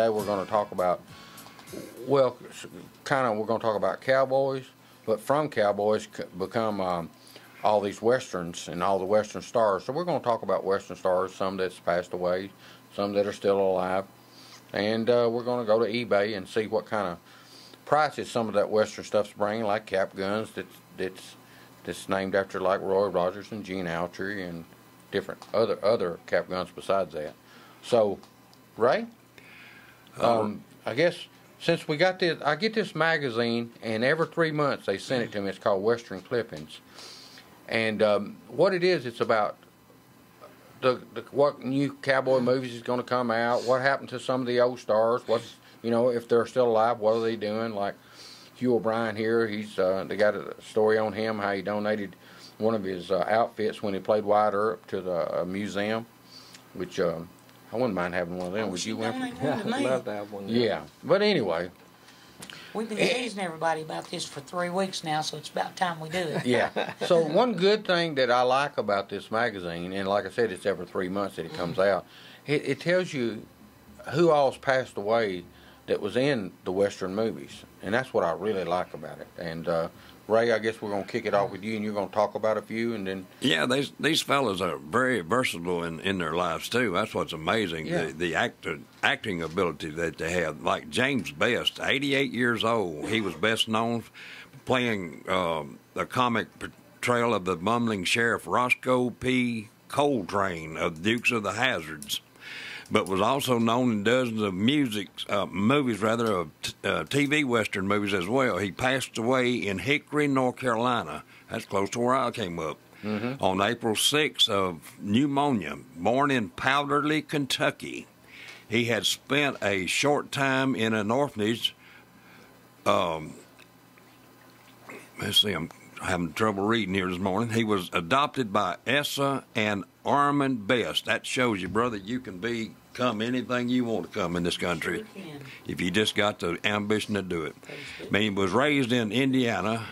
today we're going to talk about, well, kind of we're going to talk about cowboys, but from cowboys become all these westerns and all the western stars. So we're going to talk about western stars, some that's passed away, some that are still alive, and we're going to go to eBay and see what kind of prices some of that western stuff's bringing, like cap guns that's named after like Roy Rogers and Gene Autry and different other cap guns besides that. So, Ray, I guess since we got this, I get this magazine, and every 3 months they send it to me. It's called Western Clippings, and what it is, it's about the what new cowboy movies is going to come out, what happened to some of the old stars, what's, you know, if they're still alive, what are they doing? Like Hugh O'Brien here, they got a story on him, how he donated one of his outfits when he played Wyatt Earp to the museum, which I wouldn't mind having one of them. Would you, Winfrey? I'd love to have one. Yeah, but anyway. We've been teasing everybody about this for 3 weeks now, so it's about time we do it. Yeah. So one good thing that I like about this magazine, and like I said, it's every 3 months that it comes out, it tells you who all's passed away that was in the Western movies, and that's what I really like about it. And Ray, I guess we're going to kick it off with you, and you're going to talk about a few, and then... Yeah, these fellas are very versatile in their lives, too. That's what's amazing, Yeah. the acting ability that they have. Like James Best, 88 years old. He was best known for playing the comic portrayal of the bumbling sheriff Roscoe P. Coltrane of Dukes of the Hazzards, but was also known in dozens of movies, of TV Western movies as well. He passed away in Hickory, North Carolina. That's close to where I came up. On April 6th of pneumonia, born in Powderly, Kentucky. He had spent a short time in an orphanage. Let's see, I'm having trouble reading here this morning. He was adopted by Essa and Armand Best. That shows you, brother, you can become anything you want to come in this country if you just got the ambition to do it. I mean, he was raised in Indiana.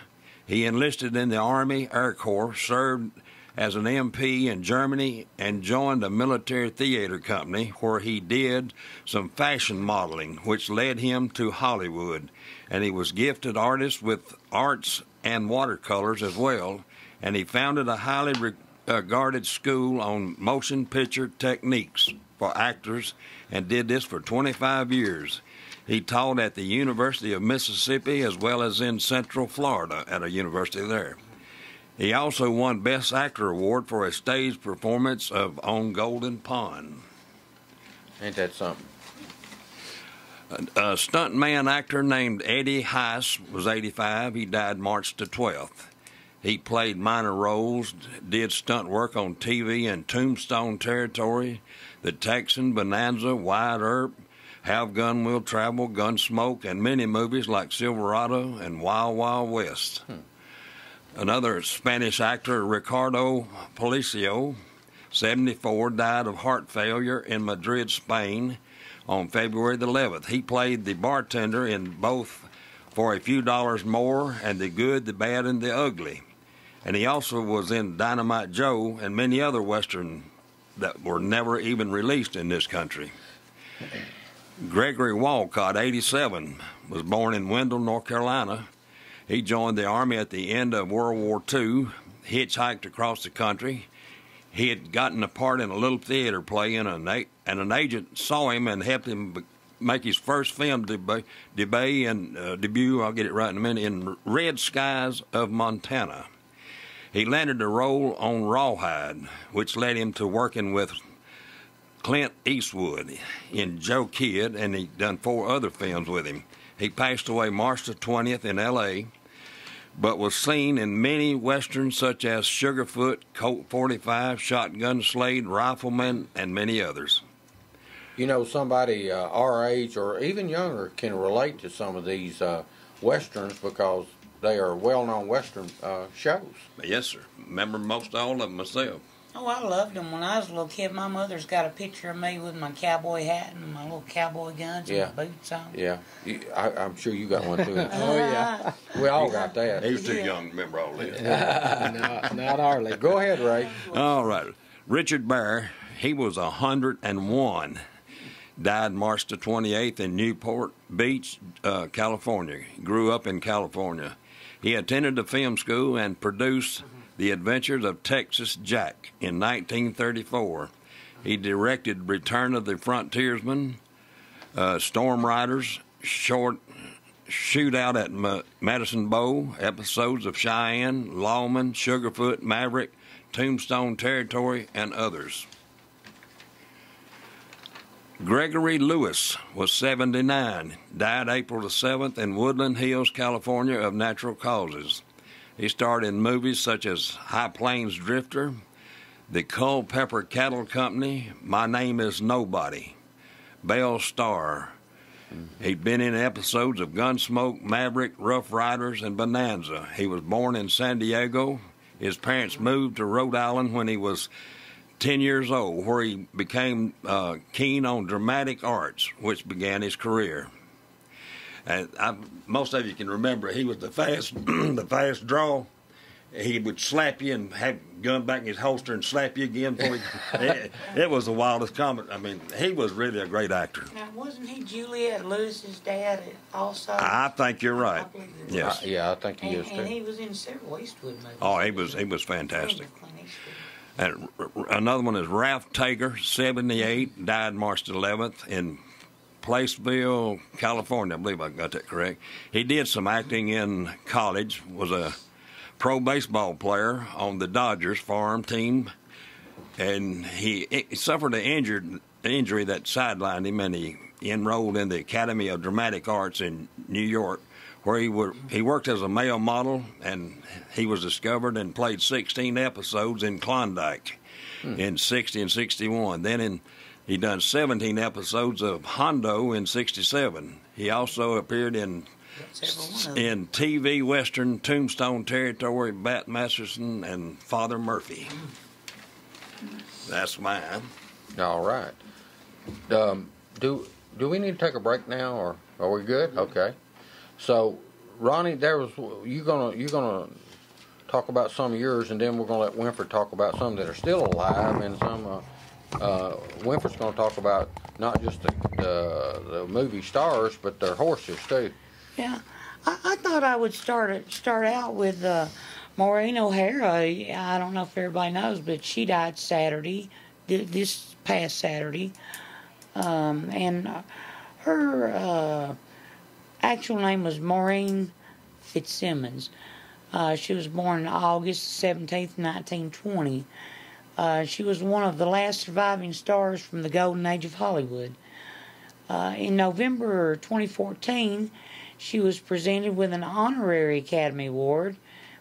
He enlisted in the Army Air Corps, served as an MP in Germany, and joined a military theater company where he did some fashion modeling, which led him to Hollywood. And he was gifted artist with arts and watercolors as well, and he founded a highly regarded school on motion picture techniques for actors and did this for 25 years. He taught at the University of Mississippi as well as in Central Florida at a university there. He also won Best Actor Award for a stage performance of On Golden Pond. Ain't that something? A stuntman actor named Eddie Heiss was 85. He died March the 12th. He played minor roles, did stunt work on TV in Tombstone Territory, The Texan, Bonanza, Wyatt Earp, Have Gun Will Travel, Gunsmoke, and many movies like Silverado and Wild Wild West. Another Spanish actor, Ricardo Policio, 74, died of heart failure in Madrid, Spain on February the 11th. He played the bartender in both For a Few Dollars More and The Good, the Bad, and the Ugly. And he also was in Dynamite Joe and many other Western that were never even released in this country. Gregory Walcott, 87, was born in Wendell, North Carolina. He joined the Army at the end of World War II, hitchhiked across the country. He had gotten a part in a little theater play, and an agent saw him and helped him make his first film debut, I'll get it right in a minute, in Red Skies of Montana. He landed a role on Rawhide, which led him to working with Clint Eastwood in Joe Kidd, and he done 4 other films with him. He passed away March the 20th in L.A., but was seen in many westerns such as Sugarfoot, Colt 45, Shotgun Slade, Rifleman, and many others. You know, somebody our age or even younger can relate to some of these westerns because they are well-known western shows. Yes, sir. Remember most all of them myself. Oh, I loved them. When I was a little kid, my mother's got a picture of me with my cowboy hat and my little cowboy guns and my boots on. Yeah, I'm sure you got one too. Oh, yeah. We all got that. He was too young to remember all this. Not hardly. Go ahead, Ray. All right. Richard Bear, he was 101. Died March the 28th in Newport Beach, California. Grew up in California. He attended the film school and produced The Adventures of Texas Jack in 1934. He directed Return of the Frontiersman, Storm Riders, Short Shootout at Madison Bow, episodes of Cheyenne, Lawman, Sugarfoot, Maverick, Tombstone Territory, and others. Gregory Lewis was 79, died April the 7th in Woodland Hills, California, of natural causes. He starred in movies such as High Plains Drifter, The Culpeper Cattle Company, My Name is Nobody, Belle Starr. He'd been in episodes of Gunsmoke, Maverick, Rough Riders, and Bonanza. He was born in San Diego. His parents moved to Rhode Island when he was 10 years old, where he became keen on dramatic arts, which began his career. And most of you can remember he was the fast draw. He would slap you and have gun back in his holster and slap you again. It was the wildest comment. I mean, he was really a great actor. Now, wasn't he Juliette Lewis's dad also? I think you're right. I believe you're Yes. right. Yeah, I think he is And too. he was in several Eastwood movies. Oh, he was fantastic. Clint Eastwood. And another one is Ralph Tager, 78, died March 11th in Placeville, California. I believe I got that correct. He did some acting in college, was a pro baseball player on the Dodgers farm team, and he suffered an injury that sidelined him, and he enrolled in the Academy of Dramatic Arts in New York, where he worked as a male model, and he was discovered and played 16 episodes in Klondike in 60 and 61. Then he done 17 episodes of Hondo in 67. He also appeared in TV Western Tombstone Territory, Bat Masterson, and Father Murphy. That's mine. All right. Do we need to take a break now, or are we good? Okay. So, Ronnie, you gonna talk about some of yours, and then we're gonna let Winfred talk about some that are still alive, and some. Winfred's gonna talk about not just the movie stars, but their horses too. Yeah, I thought I would start out with Maureen O'Hara. I don't know if everybody knows, but she died Saturday, this past Saturday, and her actual name was Maureen Fitzsimmons. She was born August 17th, 1920. She was one of the last surviving stars from the golden age of Hollywood. In November 2014, she was presented with an honorary Academy Award,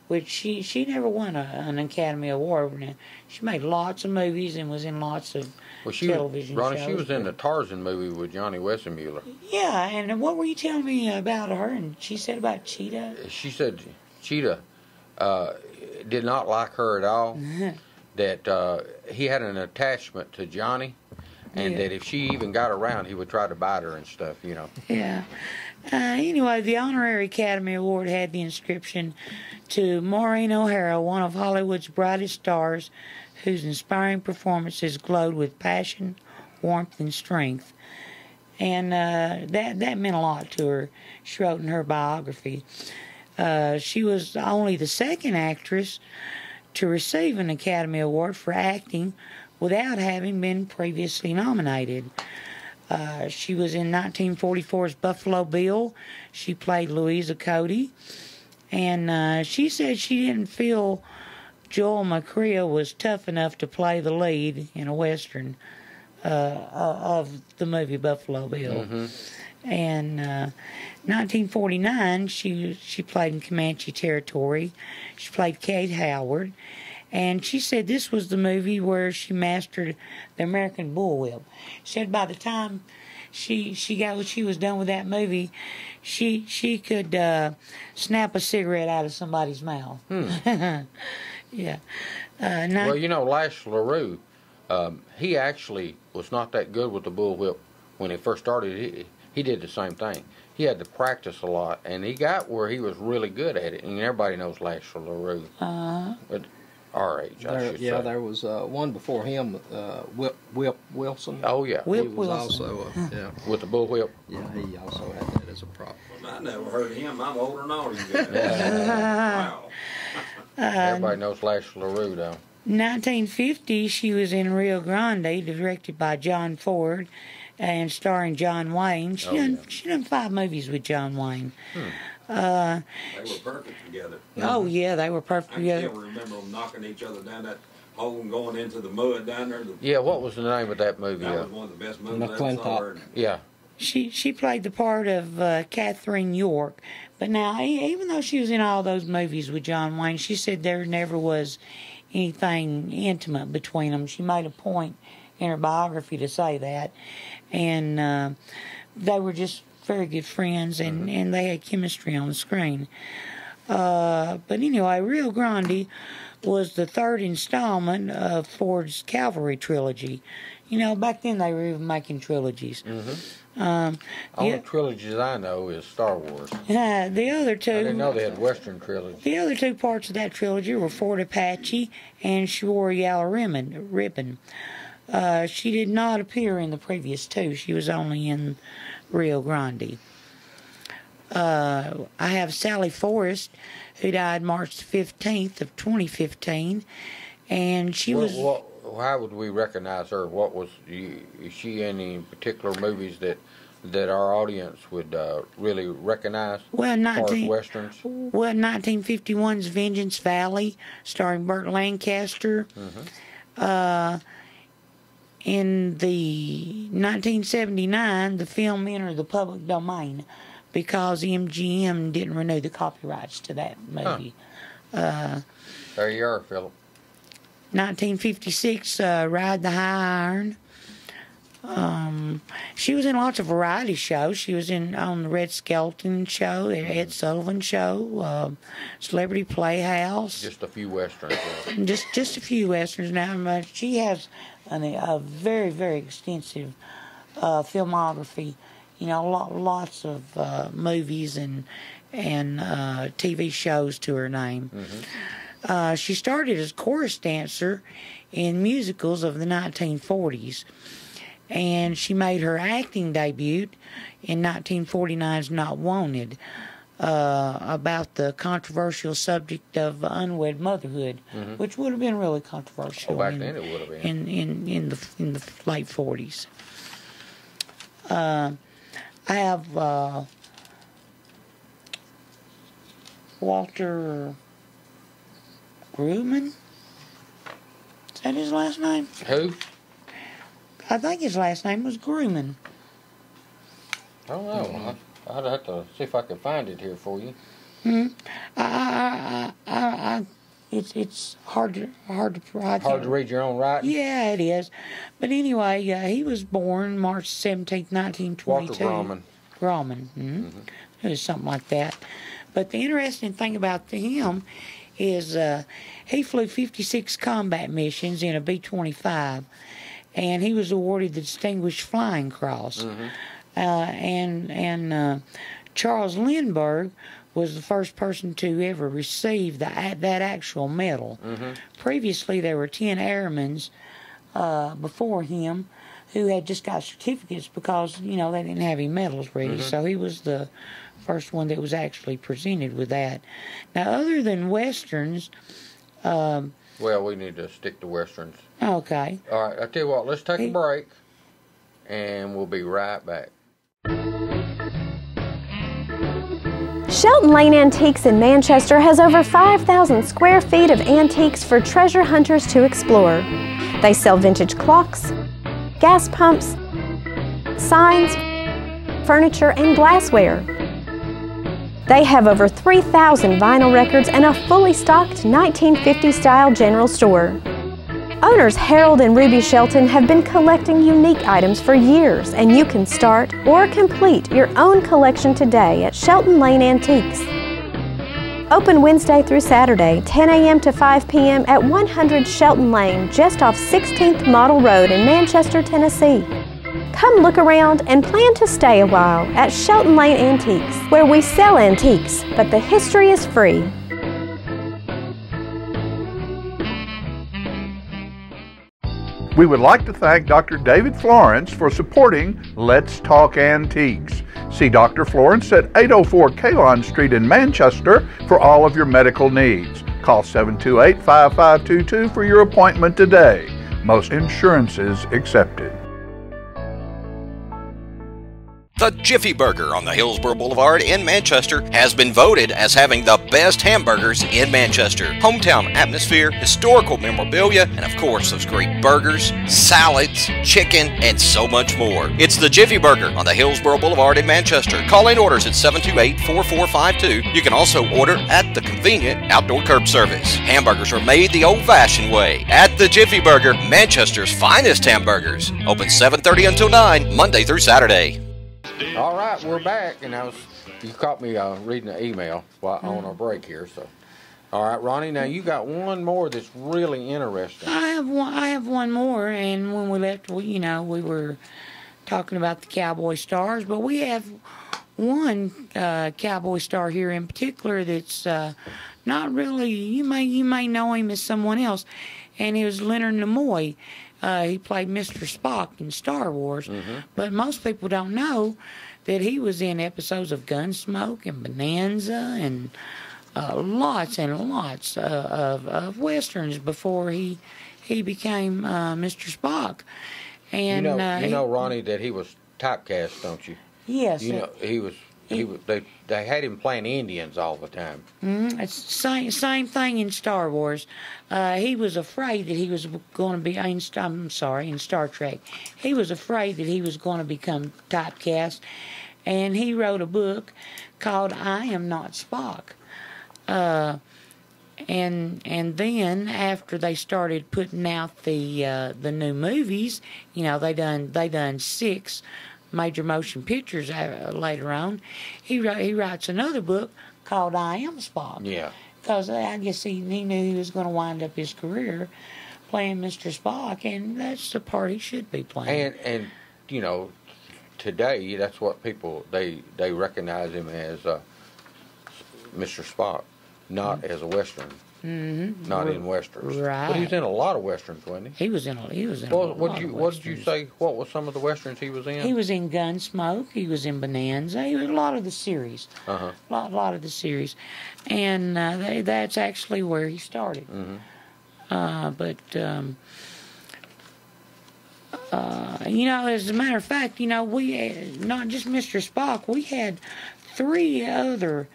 which she never won an Academy Award. She made lots of movies and was in lots of television Ronnie, shows. she was in the Tarzan movie with Johnny Weissmuller. Yeah, and what were you telling me about her? And she said about Cheetah? She said Cheetah did not like her at all. That he had an attachment to Johnny, and that if she even got around, he would try to bite her and stuff, you know. Yeah. Anyway, the honorary Academy Award had the inscription to Maureen O'Hara, one of Hollywood's brightest stars, whose inspiring performances glowed with passion, warmth, and strength. And that meant a lot to her. She wrote in her biography. She was only the second actress to receive an Academy Award for acting without having been previously nominated. She was in 1944's Buffalo Bill. She played Louisa Cody. And she said she didn't feel Joel McCrea was tough enough to play the lead in a Western of the movie Buffalo Bill. Mm-hmm. And 1949, she played in Comanche Territory. She played Kate Howard. And she said this was the movie where she mastered the American bullwhip. She said by the time she was done with that movie, she could snap a cigarette out of somebody's mouth. Yeah. Well, you know, Lash LaRue, he actually was not that good with the bullwhip when he first started. He did the same thing. He had to practice a lot, and he got where he was really good at it. And everybody knows Lash LaRue. But our age, I should say. There was one before him, Whip Wilson. Oh, yeah. Whip He was Wilson. also, yeah, With the bullwhip. yeah, he also had that as a prop. I never heard of him. I'm older than all you guys. Wow. Everybody knows Lash LaRue, though. 1950, she was in Rio Grande, directed by John Ford, and starring John Wayne. She done 5 movies with John Wayne. They were perfect together. Oh yeah, they were perfect I together. still remember them knocking each other down that hole and going into the mud down there. Yeah, what was the name of that movie? That was one of the best movies I ever McClintock. saw. Her. Yeah. She played the part of Catherine York. But now, even though she was in all those movies with John Wayne, she said there never was anything intimate between them. She made a point in her biography to say that. And they were just very good friends, and they had chemistry on the screen. But anyway, Rio Grande was the 3rd installment of Ford's Cavalry trilogy. You know, back then they were even making trilogies. Only trilogies I know is Star Wars. The other two. I didn't know they had Western trilogy. The other 2 parts of that trilogy were Fort Apache and She Wore a Yellow Ribbon. She did not appear in the previous 2. She was only in Rio Grande. I have Sally Forrest, who died March 15th of 2015, and she was. How would we recognize her? Is she in any particular movies that our audience would really recognize? Well, as far as Westerns? Well, 1951's Vengeance Valley, starring Burt Lancaster. In the 1979, the film entered the public domain because MGM didn't renew the copyrights to that movie. There you are, Philip. 1956, Ride the High Iron. She was in lots of variety shows. She was on the Red Skelton Show, the Ed Sullivan Show, Celebrity Playhouse. Just a few Westerns. Just a few Westerns now. But she has a very, very extensive filmography. You know, lots of movies and TV shows to her name. She started as chorus dancer in musicals of the 1940s, and she made her acting debut in 1949's Not Wanted, about the controversial subject of unwed motherhood, which would have been really controversial. Back then it would have been. In the late 40s. I have Walter Grumman. Is that his last name? Who? I think his last name was Grumman. I don't know. I'd have to see if I can find it here for you. It's hard to Hard to read your own writing. Yeah, it is. But anyway, he was born March 17th, 1922. Walter Grumman. It was something like that. But the interesting thing about him is he flew 56 combat missions in a B-25, and he was awarded the Distinguished Flying Cross. And Charles Lindbergh was the first person to ever receive that actual medal. Previously, there were 10 airmen before him who had just got certificates because, you know, they didn't have any medals ready. So he was the first one that was actually presented with that. Now, other than Westerns... well, we need to stick to Westerns. Okay. All right, I tell you what, let's take a break, and we'll be right back. Shelton Lane Antiques in Manchester has over 5,000 square feet of antiques for treasure hunters to explore. They sell vintage clocks, gas pumps, signs, furniture, and glassware. They have over 3,000 vinyl records and a fully stocked 1950s-style general store. Owners Harold and Ruby Shelton have been collecting unique items for years, and you can start or complete your own collection today at Shelton Lane Antiques. Open Wednesday through Saturday, 10 a.m. to 5 p.m. at 100 Shelton Lane, just off 16th Model Road in Manchester, Tennessee. Come look around and plan to stay a while at Shelton Lane Antiques, where we sell antiques, but the history is free. We would like to thank Dr. David Florence for supporting Let's Talk Antiques. See Dr. Florence at 804 Kalon Street in Manchester for all of your medical needs. Call 728-5522 for your appointment today. Most insurances accepted. The Jiffy Burger on the Hillsborough Boulevard in Manchester has been voted as having the best hamburgers in Manchester. Hometown atmosphere, historical memorabilia, and of course those great burgers, salads, chicken, and so much more. It's the Jiffy Burger on the Hillsborough Boulevard in Manchester. Call in orders at 728-4452. You can also order at the convenient outdoor curb service. Hamburgers are made the old-fashioned way at the Jiffy Burger, Manchester's finest hamburgers. Open 7:30 until 9, Monday through Saturday. All right, we're back, and you caught me reading the email while on our break here. So, all right, Ronnie, now you got one more that's really interesting. I have one more, and when we left, we were talking about the Cowboy Stars, but we have one Cowboy Star here in particular that's not really. You may know him as someone else, and he was Leonard Nimoy. He played Mr. Spock in Star Wars, but most people don't know that he was in episodes of Gunsmoke and Bonanza and lots and lots of westerns before he became Mr. Spock. And you know, Ronnie, that he was typecast, don't you? Yes. You know, he was. They had him playing Indians all the time. It's same thing in Star Wars. He was afraid that he was going to be. in Star Trek, he was afraid that he was going to become typecast, and he wrote a book called "I Am Not Spock." And then after they started putting out the new movies, they done 6 major motion pictures later on. He writes another book called I Am Spock. Yeah. Because I guess he knew he was going to wind up his career playing Mr. Spock, and that's the part he should be playing. And today that's what people they recognize him as Mr. Spock, not as a Western. Not in westerns. Right. But he was in a lot of westerns, wasn't he? He was in a Well, lot what of did you westerns. say? What was some of the westerns he was in? He was in Gunsmoke. He was in Bonanza. He was a lot of the series. Uh-huh. Lot of the series, and that's actually where he started. As a matter of fact, we not just Mr. Spock. We had 3 other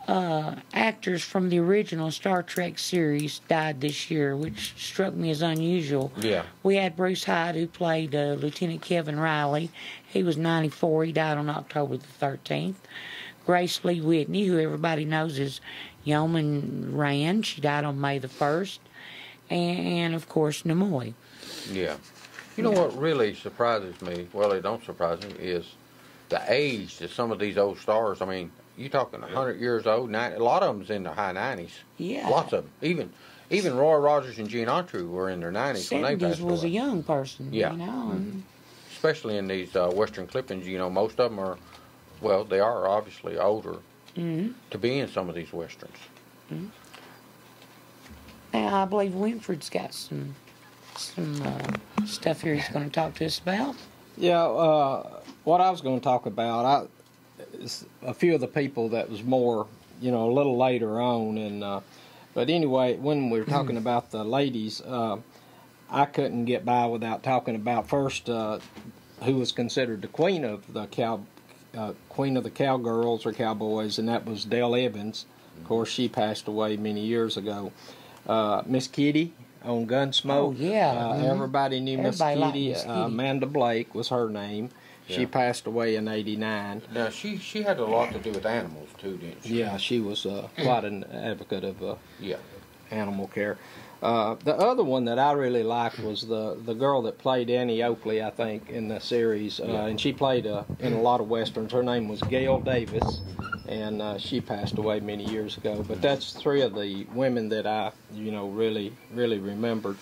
actors from the original Star Trek series died this year, which struck me as unusual. Yeah. We had Bruce Hyde, who played Lieutenant Kevin Riley. He was 94. He died on October the 13th. Grace Lee Whitney, who everybody knows as Yeoman Rand. She died on May the 1st. And of course, Nimoy. Yeah. You know what really surprises me? Well, it don't surprise me is the age that some of these old stars. I mean, you talking 100 years old, 90, a lot of them's in their high 90s. Yeah. Lots of them. Even Roy Rogers and Gene Autry were in their 90s when they passed 70s was away. a young person, Yeah. Especially in these Western clippings, most of them are, well, they are obviously older to be in some of these Westerns. Now, I believe Winfred's got some stuff here he's going to talk to us about. Yeah, what I was going to talk about, is a few of the people that was more, a little later on. And but anyway, when we were talking about the ladies, I couldn't get by without talking about first who was considered the queen of the cowgirls or cowboys, and that was Dale Evans. Of course, she passed away many years ago. Miss Kitty on Gunsmoke. Oh, yeah. Everybody knew Miss Everybody liked Kitty. Miss Kitty. Amanda Blake was her name. She Yeah. passed away in '89. Now, she had a lot to do with animals, too, didn't she? Yeah, she was quite an advocate of Yeah. animal care. The other one that I really liked was the girl that played Annie Oakley, I think, in the series, and she played in a lot of westerns. Her name was Gail Davis, and she passed away many years ago. But that's 3 of the women that I, really remembered.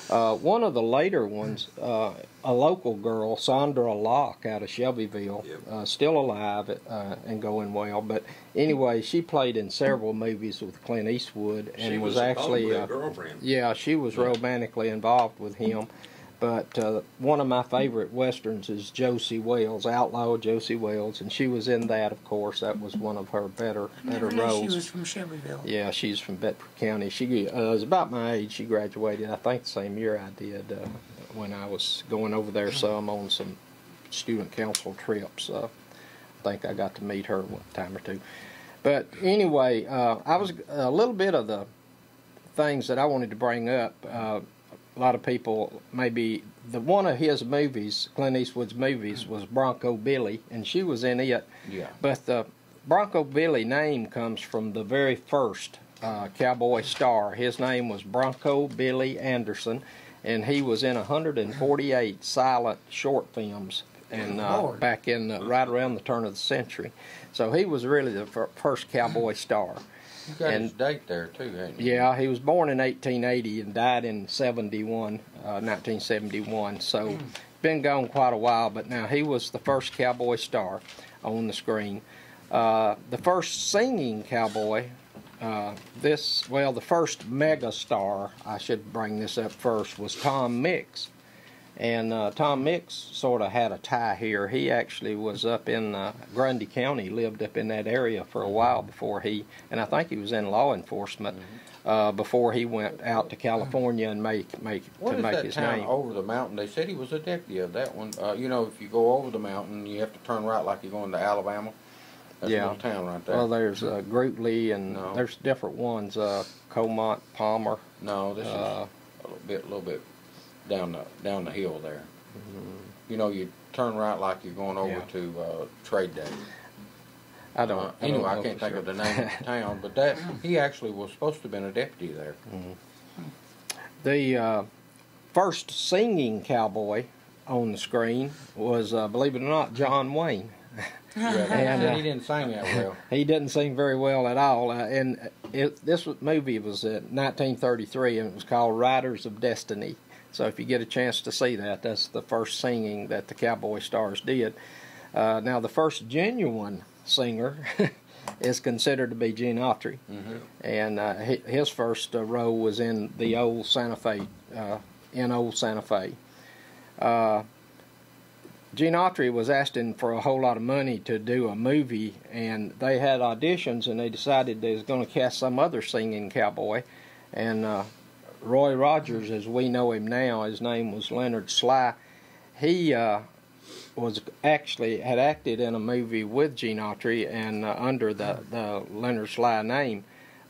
One of the later ones, a local girl, Sandra Locke out of Shelbyville, still alive and going well. But anyway, she played in several movies with Clint Eastwood and She was actually a girlfriend. yeah, she was romantically involved with him. But one of my favorite westerns is Josie Wales, Outlaw Josie Wales, and she was in that. Of course, that was one of her better roles. She was from Shelbyville. Yeah, she's from Bedford County. She was about my age. She graduated, I think, the same year I did. When I was going over there some on some student council trips. I think I got to meet her one time or two. But anyway, I was a little bit of the things that I wanted to bring up. A lot of people, maybe one of his movies, Clint Eastwood's movies, was Bronco Billy, and she was in it. Yeah. But the Bronco Billy name comes from the very first cowboy star. His name was Bronco Billy Anderson, and he was in 148 silent short films, and back in right around the turn of the century. So he was really the first cowboy star. You got his date there too, ain't you? Yeah, he was born in 1880 and died in 1971. So been gone quite a while, but now he was the first cowboy star on the screen. The first singing cowboy, the first mega star, I should bring this up first, was Tom Mix. And Tom Mix sort of had a tie here. He actually was up in Grundy County, lived up in that area for a while before and I think he was in law enforcement before he went out to California and make his name. What is that town over the mountain? They said he was a deputy of that one. You know, if you go over the mountain, you have to turn right like you're going to Alabama. That's a little town right there. Well, there's Grootley, and there's different ones. Comont, Palmer. No, this is a little bit down the hill there. You know, you turn right like you're going over to Trade Day. I can't think of the name of the town, but that he actually was supposed to have been a deputy there. The first singing cowboy on the screen was, believe it or not, John Wayne. And he didn't sing that well. He didn't sing very well at all. This movie was 1933, and it was called Riders of Destiny. So if you get a chance to see that, that's the first singing that the cowboy stars did. Now, the first genuine singer is considered to be Gene Autry, and his first role was in the Old Santa Fe. Gene Autry was asking for a whole lot of money to do a movie, and they had auditions, and they decided they was going to cast some other singing cowboy, and Roy Rogers, as we know him now, his name was Leonard Sly. He had acted in a movie with Gene Autry and under the Leonard Sly name,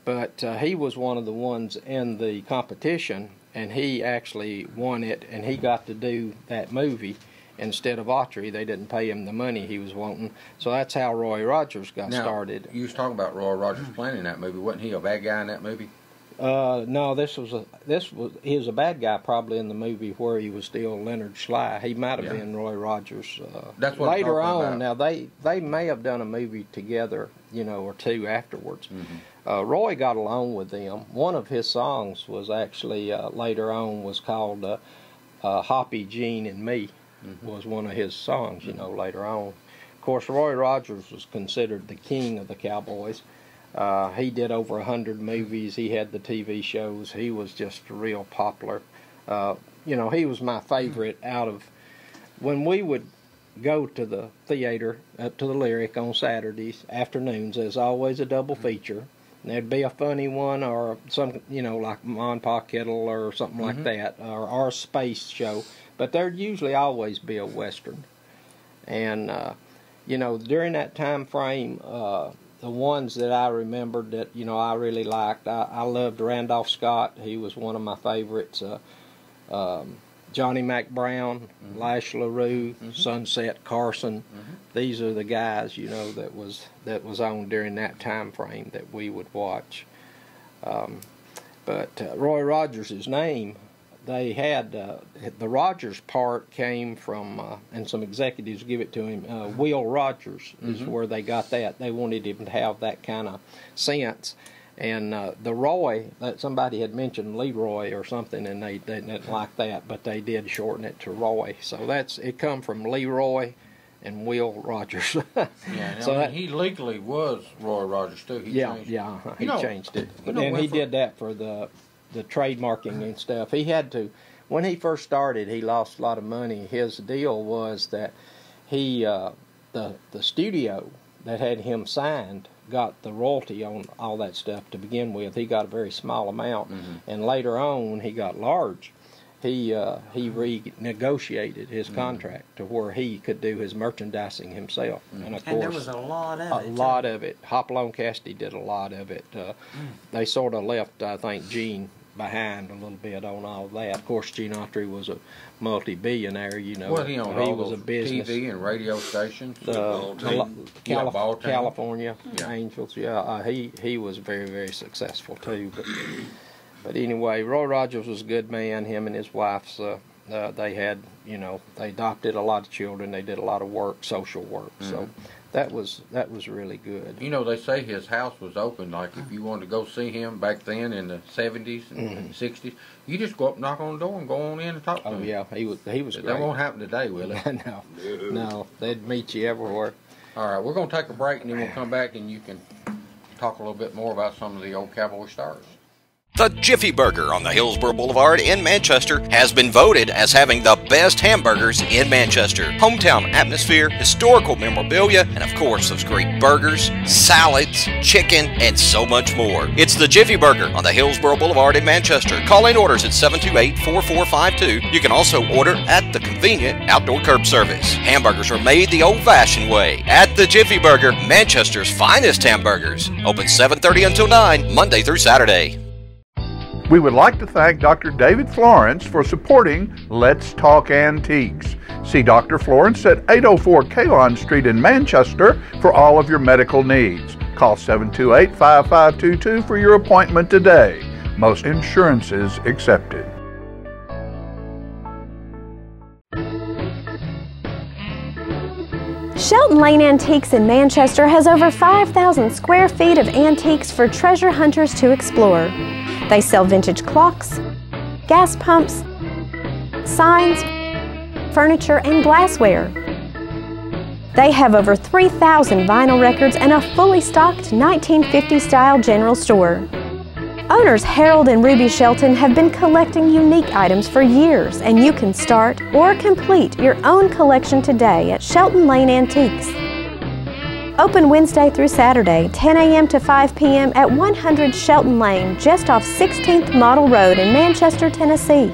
but he was one of the ones in the competition, and he actually won it, and he got to do that movie instead of Autry. They didn't pay him the money he was wanting, so that's how Roy Rogers got started. You was talking about Roy Rogers playing in that movie. Wasn't he a bad guy in that movie? No, he was a bad guy probably in the movie where he was still Leonard Sly. He might have been Roy Rogers. That's what later I'm on. About. Now they may have done a movie together, or two afterwards. Roy got along with them. One of his songs was actually later on was called "Hoppy Gene and Me." Was one of his songs. Later on. Of course, Roy Rogers was considered the king of the cowboys. He did over 100 movies. He had the TV shows. He was just real popular. He was my favorite out of when we would go to the theater, up to the Lyric on Saturdays afternoons. There's always a double feature. And there'd be a funny one or some, like Ma and Pa Kettle or something like that, or a space show. But there'd usually always be a Western. And, during that time frame, the ones that I remembered that, I really liked, I loved Randolph Scott. He was one of my favorites. Johnny Mac Brown, Lash LaRue, Sunset Carson. These are the guys, that was on during that time frame that we would watch. But Roy Rogers' name, they had, the Rogers part came from, and some executives give it to him, Will Rogers is where they got that. They wanted him to have that kind of sense. And the Roy, somebody had mentioned Leroy or something, and they didn't like that, but they did shorten it to Roy. So it come from Leroy and Will Rogers. So he legally was Roy Rogers too. He changed it. And he did that for the trademarking and stuff. He had to, when he first started, he lost a lot of money. His deal was that he, the studio that had him signed got the royalty on all that stuff to begin with. He got a very small amount, and later on, when he got large, he renegotiated his contract to where he could do his merchandising himself. And of course, there was a lot of it. A lot of it. Hopalong Cassidy did a lot of it. They sort of left, I think, Gene behind a little bit on all that. Of course, Gene Autry was a multi-billionaire, you know. Well, he owned he all was those a business. TV and radio stations. Baltimore, California, Yeah. Angels. Yeah, he was very, very successful too. But anyway, Roy Rogers was a good man. Him and his wife, they had, you know, they adopted a lot of children. They did a lot of work, social work. So that was really good. You know, they say his house was open. Like if you wanted to go see him back then in the 70s and 60s, you just go up, knock on the door, and go on in and talk to him. Oh yeah, he was great. That won't happen today, will it? No, they'd meet you everywhere. All right, we're going to take a break, and then we'll come back, and you can talk a little bit more about some of the old Cowboy stars. The Jiffy Burger on the Hillsborough Boulevard in Manchester has been voted as having the best hamburgers in Manchester. Hometown atmosphere, historical memorabilia, and of course those great burgers, salads, chicken, and so much more. It's the Jiffy Burger on the Hillsborough Boulevard in Manchester. Call in orders at 728-4452. You can also order at the convenient outdoor curb service. Hamburgers are made the old-fashioned way at the Jiffy Burger, Manchester's finest hamburgers. Open 7:30 until 9, Monday through Saturday. We would like to thank Dr. David Florence for supporting Let's Talk Antiques. See Dr. Florence at 804 Kalon Street in Manchester for all of your medical needs. Call 728-5522 for your appointment today. Most insurances accepted. Shelton Lane Antiques in Manchester has over 5,000 square feet of antiques for treasure hunters to explore. They sell vintage clocks, gas pumps, signs, furniture, and glassware. They have over 3,000 vinyl records and a fully stocked 1950-style general store. Owners Harold and Ruby Shelton have been collecting unique items for years, and you can start or complete your own collection today at Shelton Lane Antiques. Open Wednesday through Saturday, 10 a.m. to 5 p.m. at 100 Shelton Lane, just off 16th Model Road in Manchester, Tennessee.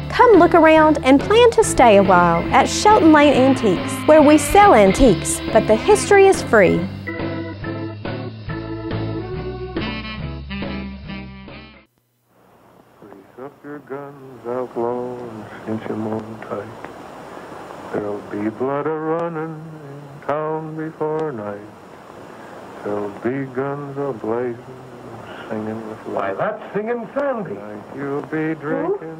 Come look around and plan to stay a while at Shelton Lane Antiques, where we sell antiques, but the history is free. Grease up your guns, outlaw, and cinch 'em on tight. There'll be blood a-running in town before night. There'll be guns a-blazing, singing with light. Why, that's Singing Sandy. Like you'll be drinking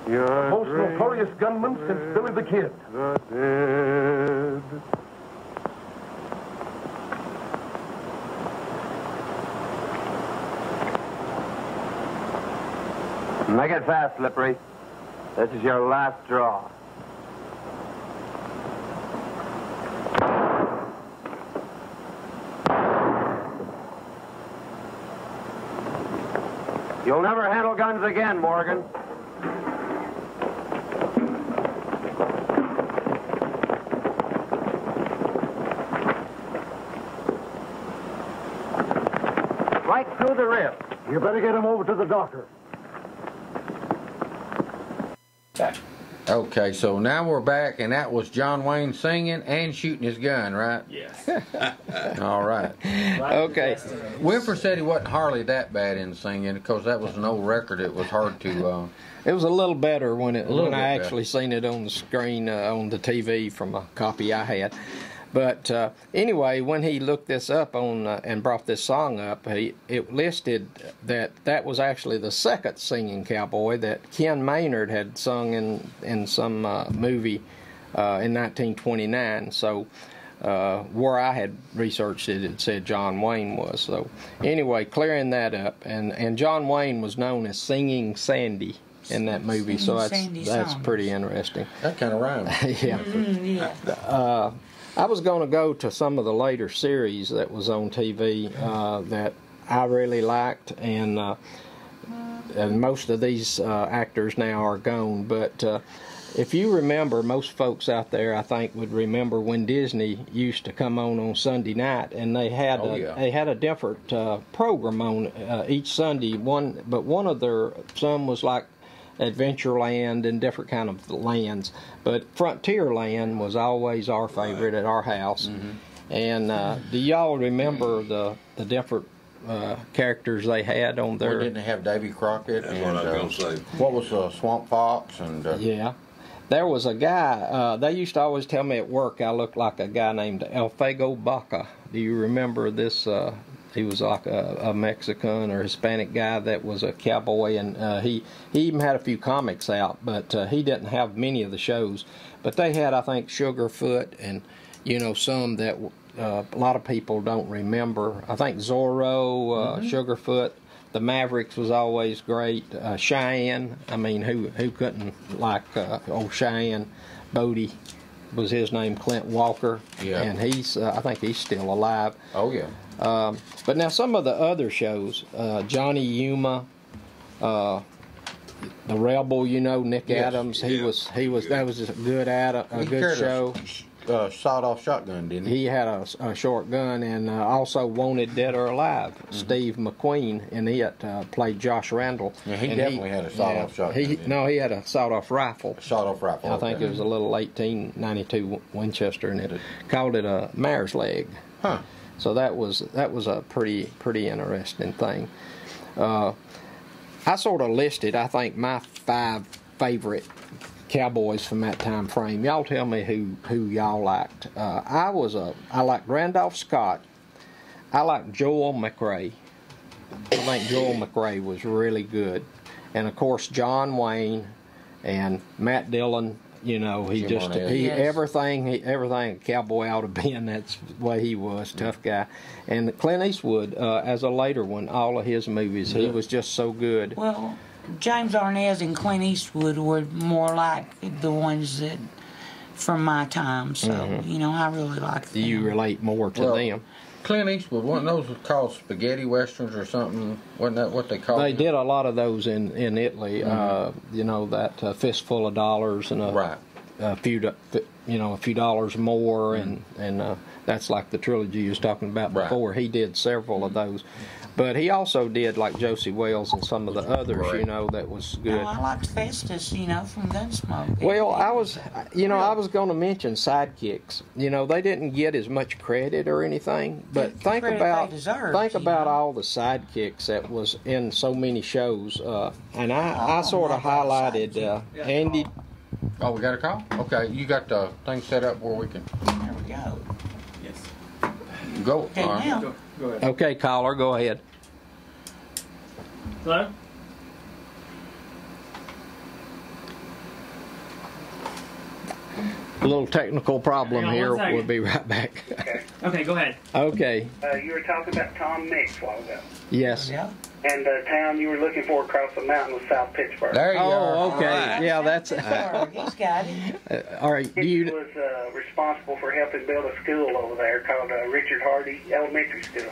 your Most drink notorious gunman since Billy the Kid. the dead. Make it fast, Slippery. This is your last draw. You'll never handle guns again, Morgan. Right through the rib. You better get him over to the doctor. Okay, so now we're back, and that was John Wayne singing and shooting his gun, right? Yes. All right. Okay. Winfrey said he wasn't hardly that bad in singing because that was an old record. It was hard to. It was a little better when I bit actually seen it on the screen on the TV from a copy I had. But anyway, when he looked this up on and brought this song up, it listed that was actually the second singing cowboy that Ken Maynard had sung in some movie in 1929. So where I had researched it, it said John Wayne was. So anyway, clearing that up, and John Wayne was known as Singing Sandy in that movie. So that's pretty interesting. That kind of rhymes. Yeah. Yeah. I was going to go to some of the later series that was on TV that I really liked, and and most of these actors now are gone. But if you remember, most folks out there, I think, would remember when Disney used to come on Sunday night, and they had a different program on each Sunday. One of some was like Adventureland and different kind of lands, but Frontierland was always our favorite at our house. And do y'all remember the different characters they had on there? We didn't have Davy Crockett. That's and, what I was going to say. What was Swamp Fox? And yeah. There was a guy, they used to always tell me at work I looked like a guy named Alfego Baca. Do you remember this? He was like a Mexican or Hispanic guy that was a cowboy, and he even had a few comics out, but he didn't have many of the shows. But they had, I think, Sugarfoot and, some that a lot of people don't remember. I think Zorro, Sugarfoot. The Mavericks was always great. Cheyenne, I mean, who couldn't like old Cheyenne? Bodie was his name, Clint Walker. Yeah. And he's, I think he's still alive. Oh, yeah. But now some of the other shows, Johnny Yuma, the Rebel, Nick Adams, that was a good show. Sawed-off shotgun, didn't he? He had a short gun, and also Wanted Dead or Alive, Steve McQueen, and he had played Josh Randall. Yeah, he definitely had a sawed-off shotgun. He had a sawed-off rifle. Sawed-off rifle. I think it was a little 1892 Winchester, and it called it a mare's leg. Huh. So that was a pretty interesting thing. I sort of listed, I think, my 5 favorite cowboys from that time frame. Y'all tell me who y'all liked. I liked Randolph Scott. I liked Joel McRae. I think Joel McRae was really good. And of course John Wayne and Matt Dillon. Everything a cowboy ought to be, and that's the way he was, tough guy. And Clint Eastwood, as a later one, all of his movies, he was just so good. Well, James Arnaz and Clint Eastwood were more like the ones that from my time, so I really like them. You relate more to them. Clint Eastwood, weren't those called spaghetti westerns or something? Wasn't that what they called They them? did a lot of those in Italy. That Fistful of Dollars and a few dollars more, and that's like the trilogy you was talking about before. Right. He did several of those. But he also did like Josie Wells and some of the others, that was good. Oh, I liked Festus, from Gunsmoke. Well, I was going to mention Sidekicks. They didn't get as much credit or anything, but think about all the sidekicks that was in so many shows. And I sort of highlighted Andy. Oh, we got a call? Okay, you got the thing set up where we can. There we go. Yes. Go. Okay, now. Go ahead. Okay, caller, go ahead. Hello? A little technical problem Hang on here. 1 second. We'll be right back. Okay, go ahead. Okay. You were talking about Tom Mix a while ago. Yes. Yeah. And the town you were looking for across the mountain was South Pittsburgh. There you are. Oh, okay. Right. Yeah, that's. He's got it. All right. He was responsible for helping build a school over there called Richard Hardy Elementary School.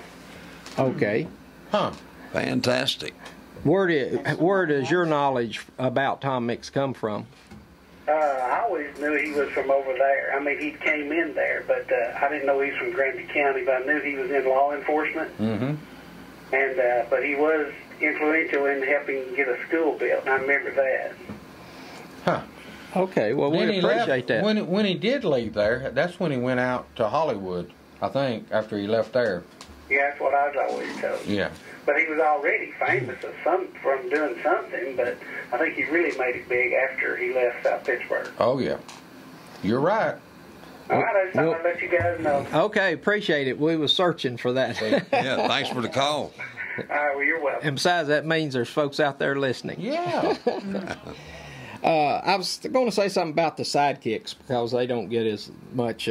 Okay. Huh. Fantastic. Where does your knowledge about Tom Mix come from? I always knew he was from over there. I mean, he came in there, but I didn't know he was from Granby County, but I knew he was in law enforcement. Mm-hmm. And but he was influential in helping get a school built, and I remember that. Huh. Okay, well, we appreciate that. When he did leave there, that's when he went out to Hollywood, I think, after he left there. Yeah, that's what I was always told. Yeah. But he was already famous from doing something, but I think he really made it big after he left South Pittsburgh. Oh, yeah. You're right. All right, I just thought I'd let you guys know. Okay, appreciate it. We was searching for that. Yeah, thanks for the call. All right, well, you're welcome. And besides, that means there's folks out there listening. Yeah. I was going to say something about the sidekicks because they don't get as much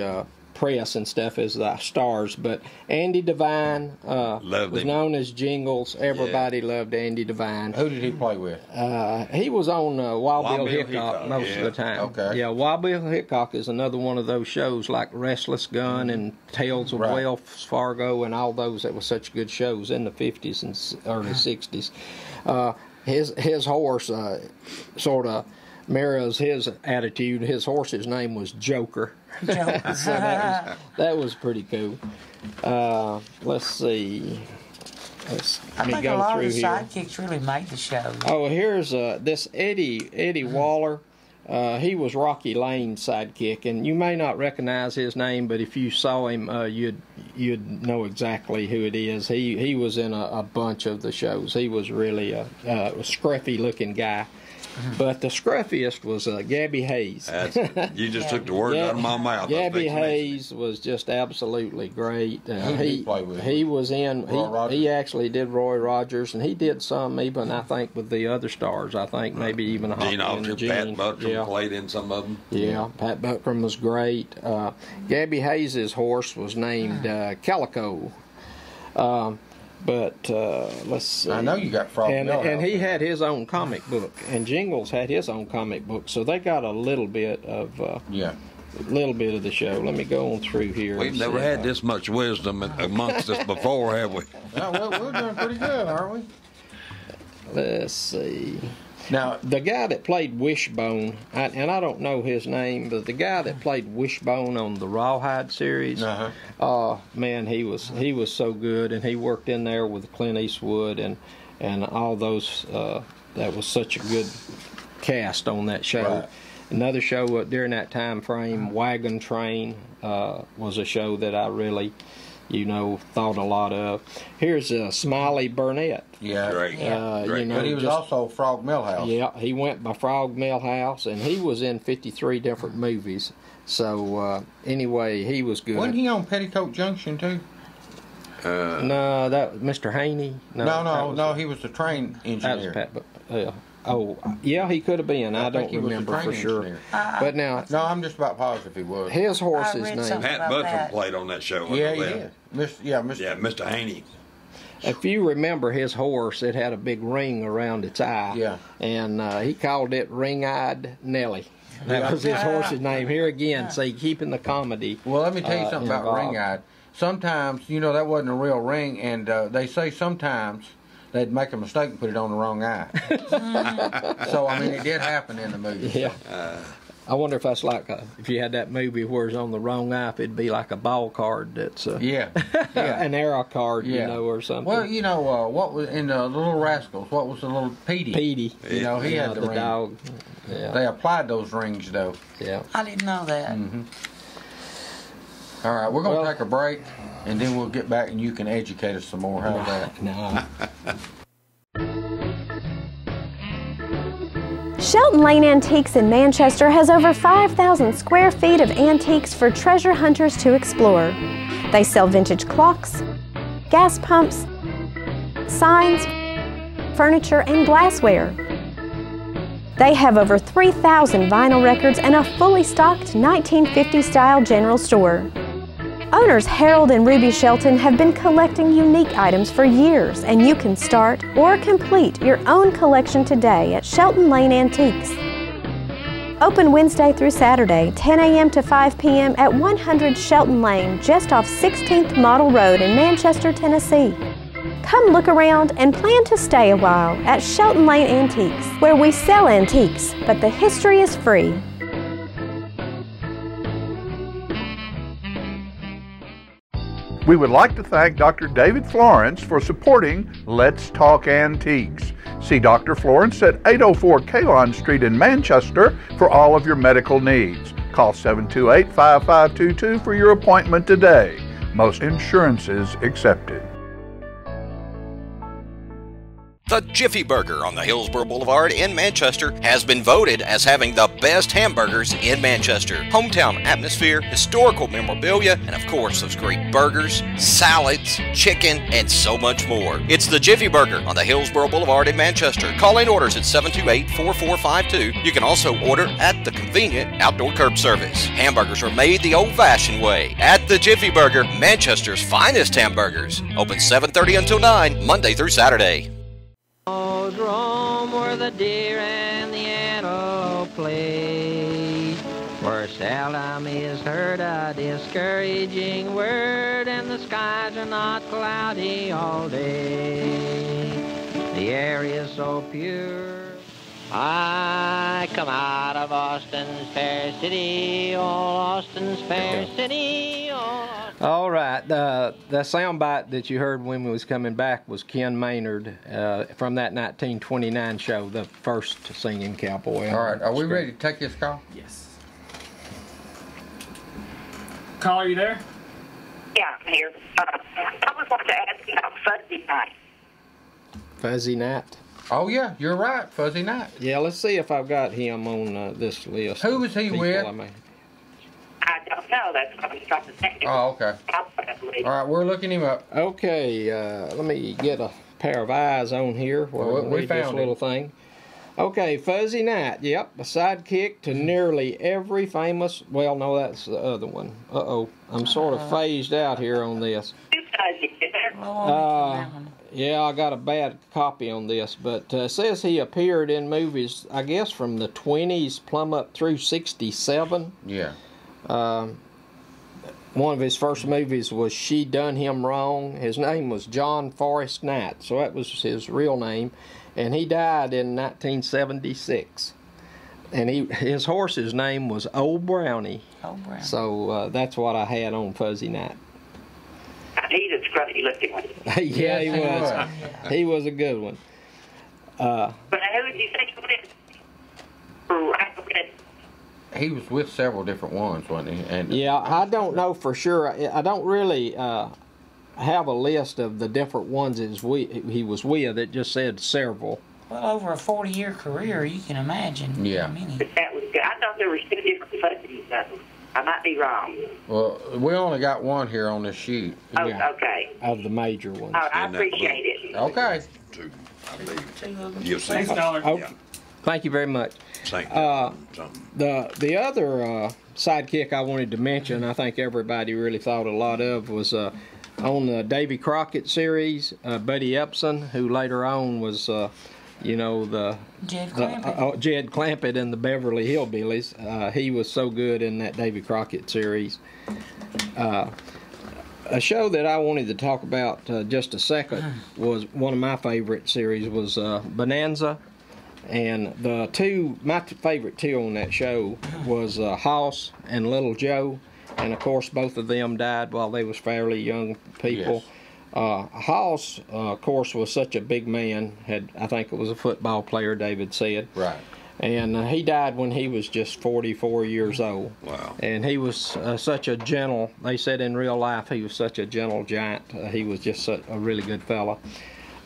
press and stuff as the stars, but Andy Devine was known as Jingles. Everybody loved Andy Devine. Who did he play with? He was on Wild Bill Hickok most of the time. Okay. Yeah, Wild Bill Hickok is another one of those shows like Restless Gun and Tales of Wells Fargo and all those that were such good shows in the 50s and early 60s. his horse sort of mirrors his attitude. His horse's name was Joker. Joker. So that was pretty cool. Let's see. I Let me think go a lot through of the here. sidekicks really made the show. Oh, here's this Eddie Waller. He was Rocky Lane's sidekick, and you may not recognize his name, but if you saw him, you'd know exactly who it is. He was in a bunch of the shows. He was really a scruffy-looking guy. But the scruffiest was Gabby Hayes. You just took the words out of my mouth. Gabby Hayes was just absolutely great. Who did he play with? He was in. Roy Rogers? He actually did Roy Rogers, and he did some even I think with the other stars. I think maybe even Gene Hoppy and Alter, Gene. Pat Buttram Yeah. played in some of them. Yeah, Pat Buttram was great. Gabby Hayes' horse was named Calico. But let's see. I know you got Frog and Milhouse. he had his own comic book, and Jingles had his own comic book, so they got a little bit of the show. Let me go on through here. We've and never see. had this much wisdom amongst us before, have we? No, we're doing pretty good, aren't we? Let's see. Now, the guy that played Wishbone, and I don't know his name, but the guy that played Wishbone on the Rawhide series, man, he was so good, and he worked in there with Clint Eastwood and all those. That was such a good cast on that show. Right. Another show during that time frame, Wagon Train, was a show that I really, thought a lot of. Here's Smiley Burnett. Yeah, great. Great. But he was also Frog Milhouse. Yeah, he went by Frog Milhouse, and he was in 53 different movies. So anyway, he was good. Wasn't he on Petticoat Junction too? No, that was Mr. Haney. No, he was the train engineer. That was yeah, he could have been. I don't remember for sure. But now, no, I'm just about positive he was. His horse's name. Pat Buttram played on that show. Yeah, he did. Mr. Haney. If you remember his horse, it had a big ring around its eye. Yeah. And he called it Ring-Eyed Nellie. That was his horse's name. Here again, see, keeping the comedy. Well, let me tell you something about involved. ring-eyed. Sometimes, that wasn't a real ring, and they say sometimes they'd make a mistake and put it on the wrong eye. So, it did happen in the movie. Yeah. I wonder if that's like if you had that movie where it's on the wrong eye, if it'd be like a ball card that's an arrow card, or something. Well, what was in the Little Rascals? What was the little Petey? Petey. He had the ring. dog. Yeah. They applied those rings, though. Yeah. I didn't know that. Mm-hmm. All right, we're going to take a break, and then we'll get back and you can educate us some more. How's that? No. Shelton Lane Antiques in Manchester has over 5,000 square feet of antiques for treasure hunters to explore. They sell vintage clocks, gas pumps, signs, furniture, and glassware. They have over 3,000 vinyl records and a fully stocked 1950s-style general store. Owners Harold and Ruby Shelton have been collecting unique items for years, and you can start or complete your own collection today at Shelton Lane Antiques. Open Wednesday through Saturday, 10 a.m. to 5 p.m. at 100 Shelton Lane, just off 16th Model Road in Manchester, Tennessee. Come look around and plan to stay a while at Shelton Lane Antiques, where we sell antiques, but the history is free. We would like to thank Dr. David Florence for supporting Let's Talk Antiques. See Dr. Florence at 804 Kalon Street in Manchester for all of your medical needs. Call 728-5522 for your appointment today. Most insurances accepted. The Jiffy Burger on the Hillsborough Boulevard in Manchester has been voted as having the best hamburgers in Manchester. Hometown atmosphere, historical memorabilia, and of course those great burgers, salads, chicken, and so much more. It's the Jiffy Burger on the Hillsborough Boulevard in Manchester. Call in orders at 728-4452. You can also order at the convenient outdoor curb service. Hamburgers are made the old-fashioned way at the Jiffy Burger, Manchester's finest hamburgers. Open 7:30 until 9, Monday through Saturday. Roam where the deer and the antelope play, where seldom is heard a discouraging word, and the skies are not cloudy all day. The The air is so pure. I come out of Austin's fair city, oh, Austin's fair city, oh. All right, the sound bite that you heard when we was coming back was Ken Maynard from that 1929 show, the first singing cowboy. All right, are we ready to take this call? Yes. Caller, are you there? Yeah, I'm here. I was wanting to ask you about Fuzzy Night. Fuzzy Night. Oh yeah, you're right, Fuzzy Night. Yeah, let's see if I've got him on this list. Who was he with? I don't know. That's what I'm trying to think. Oh, okay. All right, we're looking him up. Okay, let me get a pair of eyes on here where we read this found little it. thing. Okay, Fuzzy Knight. Yep, a sidekick to nearly every famous. Well, no, that's the other one. Uh-oh, I'm sort of phased out here on this. Yeah, I got a bad copy on this, but it says he appeared in movies, I guess, from the 20s plumb up through 67. Yeah. One of his first movies was She Done Him Wrong. His name was John Forrest Knight, so that was his real name, and he died in 1976. And his horse's name was Old Brownie. Old Brownie. So that's what I had on Fuzzy Knight. He's a scruffy looking one. Yeah, he was. He was a good one. But who did you think it was? He was with several different ones, wasn't he? And yeah, I don't know for sure. I don't really have a list of the different ones he was with. It just said several. Well, over a 40-year career, you can imagine. Yeah. How many. That was good. I thought there were 2 different Fuzzies. I might be wrong. Well, we only got one here on this sheet. Oh, okay. Of the major ones. Oh, I appreciate it. Okay. Two, I believe. You'll see. Thanks, Dollar. Oh, thank you very much. The other sidekick I wanted to mention, I think everybody really thought a lot of, was on the Davy Crockett series, Buddy Epson, who later on was, Jed Clampett. Jed Clampett in the Beverly Hillbillies. He was so good in that Davy Crockett series. A show that I wanted to talk about just a second was one of my favorite series was Bonanza. And my favorite two on that show was Hoss and Little Joe, and of course both of them died while they was fairly young people. Yes. Hoss, of course, was such a big man. I think it was a football player, David said. Right. And he died when he was just 44 years old. Wow. And he was such a gentle. They said in real life he was such a gentle giant. He was just a really good fella.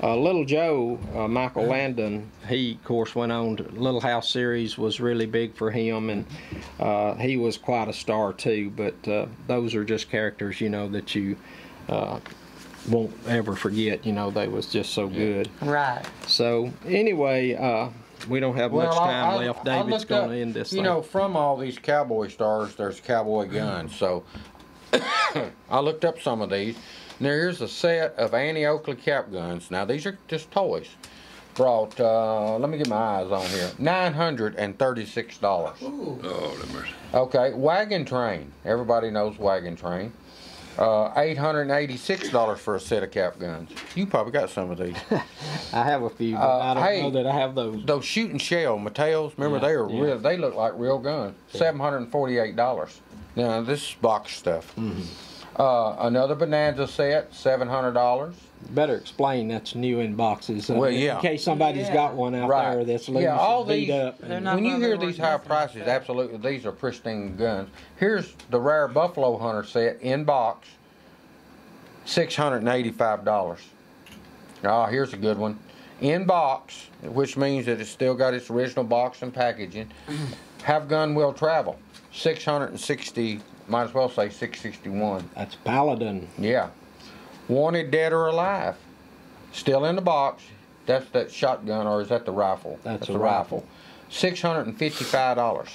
Little Joe, Michael Landon, he, of course, went on to Little House series, was really big for him, and he was quite a star, too. But those are just characters, that you won't ever forget. They was just so good. Right. So, anyway, we don't have much time left. David's going to end this thing. From all these cowboy stars, there's cowboy guns. So, I looked up some of these. Now here's a set of Annie Oakley cap guns. Now these are just toys. Brought, let me get my eyes on here, $936. Oh, that mercy. Okay, Wagon Train. Everybody knows Wagon Train. $886 for a set of cap guns. You probably got some of these. I have a few, but I don't know that I have those. Those shooting shell Mateos, remember they are real. They look like real guns. $748. Now this is box stuff. Mm-hmm. Another Bonanza set, $700. Better explain that's new in boxes. In case somebody's got one out there that's loose all and beat these, up. When you hear these high prices, absolutely, these are pristine guns. Here's the rare Buffalo Hunter set in box, $685. Here's a good one. In box, which means that it's still got its original box and packaging. Have Gun Will Travel, $660. Might as well say $661. That's Paladin. Yeah. Wanted Dead or Alive. Still in the box. That's that shotgun, or is that the rifle? That's a rifle. $655.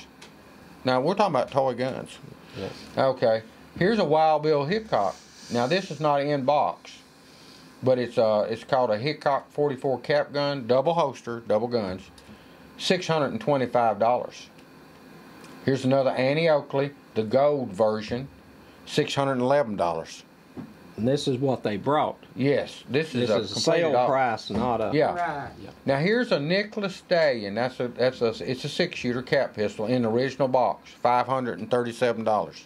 Now, we're talking about toy guns. Yes. Okay. Here's a Wild Bill Hickok. Now, this is not in box, but it's called a Hickok 44 cap gun, double holster, double guns, $625. Here's another Annie Oakley, the gold version, $611. And this is what they brought. Yes, this is a completed sale price, not a. Yeah. Right. Now here's a Nicholas Stallion. It's a 6-shooter cap pistol in the original box, $537.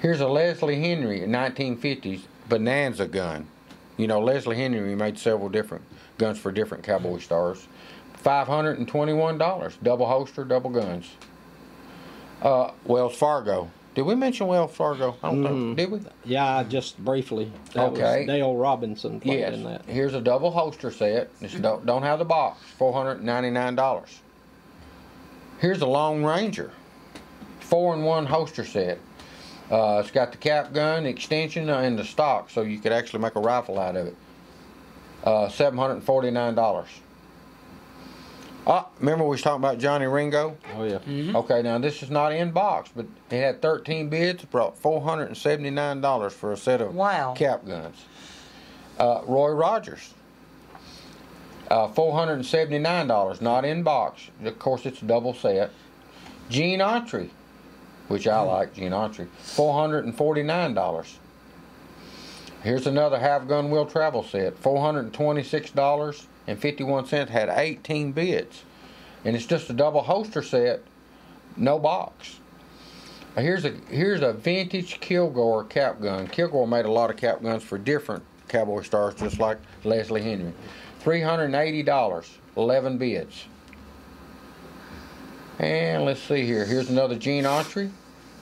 Here's a Leslie Henry, a 1950s Bonanza gun. You know, Leslie Henry made several different guns for different cowboy stars. $521, double holster, double guns. Wells Fargo. Did we mention Wells Fargo? I don't know. Did we? Yeah, just briefly. That Okay. was Dale Robinson played in that. Here's a double holster set. This don't have the box. $499. Here's a Lone Ranger. 4-in-1 holster set. It's got the cap gun, the extension, and the stock, so you could actually make a rifle out of it. $749. Remember we was talking about Johnny Ringo? Oh, yeah. Okay, now this is not in box, but it had 13 bids, brought $479 for a set of cap guns. Roy Rogers, $479, not in box. Of course, it's a double set. Gene Autry, which I like, Gene Autry, $449. Here's another half gun wheel travel set, $426.51, had 18 bids. And it's just a double holster set, no box. Here's a vintage Kilgore cap gun. Kilgore made a lot of cap guns for different cowboy stars, just like Leslie Henry. $380, 11 bids. And let's see here. Here's another Gene Autry,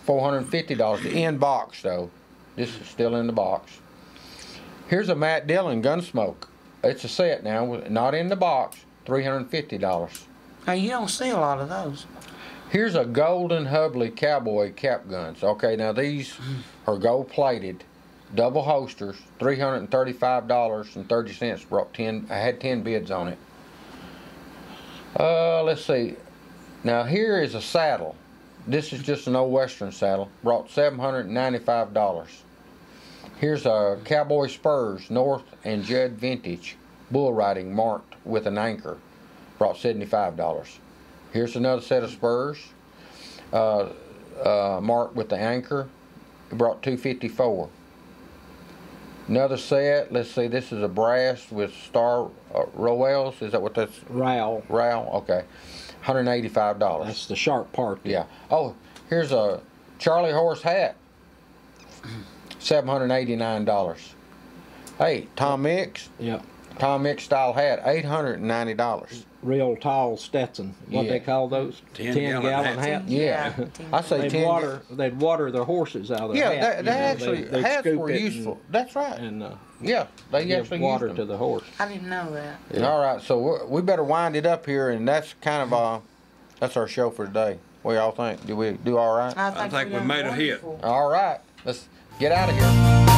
$450. In box though. This is still in the box. Here's a Matt Dillon Gunsmoke. It's a set now, not in the box. $350. Now you don't see a lot of those. Here's a Golden Hubley Cowboy cap guns. Okay, now these are gold plated, double holsters, $335.30. Brought 10. I had 10 bids on it. Let's see. Now here is a saddle. This is just an old Western saddle. Brought $795. Here's a Cowboy Spurs North and Judd Vintage bull riding marked with an anchor. Brought $75. Here's another set of spurs marked with the anchor. It brought $254. Another set. Let's see. This is a brass with star Royals. Is that what that's? Rowell. Rowell. Okay. $185. That's the sharp part. Yeah. Oh, here's a Charlie Horse hat. $789. Hey, Tom Mix. Yeah. Tom Mix style hat, $890. Real tall Stetson. What they call those? 10-gallon hats. Yeah. I say they'd 10. They'd water their horses out of their hats. Yeah, actually hats were useful. That's right. And yeah, they give actually water used to them. the horse. I didn't know that. Yeah. All right, so we better wind it up here, and that's kind of that's our show for today. What y'all think? Do we do all right? I think we made a hit. All right, let's get out of here.